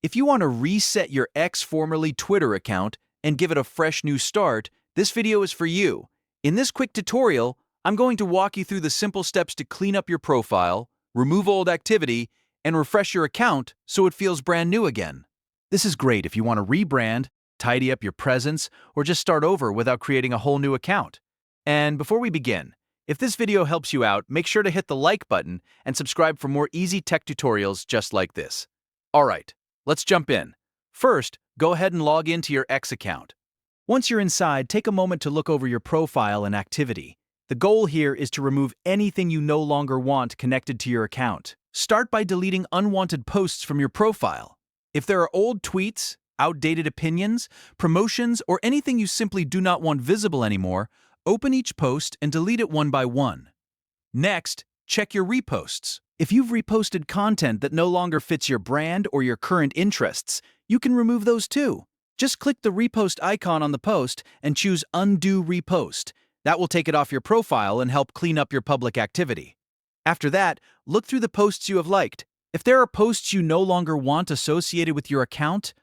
If you want to reset your formerly Twitter account and give it a fresh new start, this video is for you. In this quick tutorial, I'm going to walk you through the simple steps to clean up your profile, remove old activity, and refresh your account so it feels brand new again. This is great if you want to rebrand, tidy up your presence, or just start over without creating a whole new account. And before we begin, if this video helps you out, make sure to hit the like button and subscribe for more easy tech tutorials just like this. Alright, let's jump in. First, go ahead and log into your X account. Once you're inside, take a moment to look over your profile and activity. The goal here is to remove anything you no longer want connected to your account. Start by deleting unwanted posts from your profile. If there are old tweets, outdated opinions, promotions, or anything you simply do not want visible anymore, open each post and delete it one by one. Next, check your reposts. If you've reposted content that no longer fits your brand or your current interests, you can remove those too. Just click the repost icon on the post and choose Undo Repost. That will take it off your profile and help clean up your public activity. After that, look through the posts you have liked. If there are posts you no longer want associated with your account,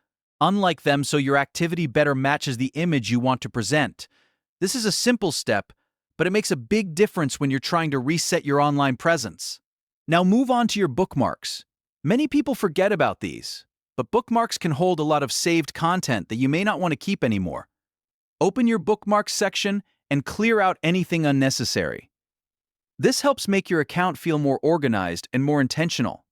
unlike them so your activity better matches the image you want to present. This is a simple step, but it makes a big difference when you're trying to reset your online presence. Now move on to your bookmarks. Many people forget about these, but bookmarks can hold a lot of saved content that you may not want to keep anymore. Open your bookmarks section and clear out anything unnecessary. This helps make your account feel more organized and more intentional.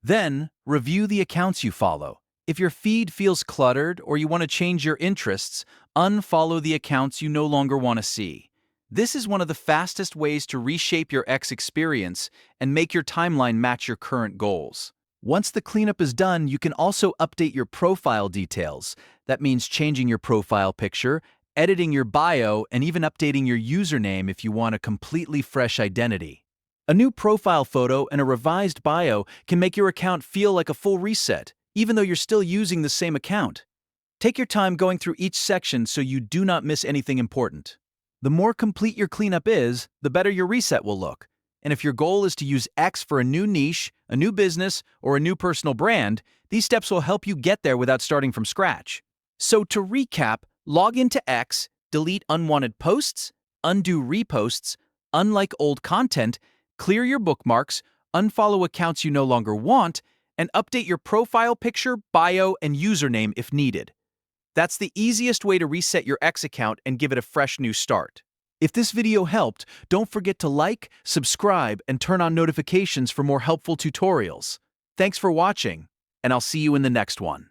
Then, review the accounts you follow. If your feed feels cluttered or you want to change your interests, unfollow the accounts you no longer want to see. This is one of the fastest ways to reshape your X experience and make your timeline match your current goals. Once the cleanup is done, you can also update your profile details. That means changing your profile picture, editing your bio, and even updating your username if you want a completely fresh identity. A new profile photo and a revised bio can make your account feel like a full reset, even though you're still using the same account. Take your time going through each section so you do not miss anything important. The more complete your cleanup is, the better your reset will look. And if your goal is to use X for a new niche, a new business, or a new personal brand, these steps will help you get there without starting from scratch. So to recap, log into X, delete unwanted posts, undo reposts, unlike old content, clear your bookmarks, unfollow accounts you no longer want, and update your profile picture, bio, and username if needed. That's the easiest way to reset your X account and give it a fresh new start. If this video helped, don't forget to like, subscribe, and turn on notifications for more helpful tutorials. Thanks for watching, and I'll see you in the next one.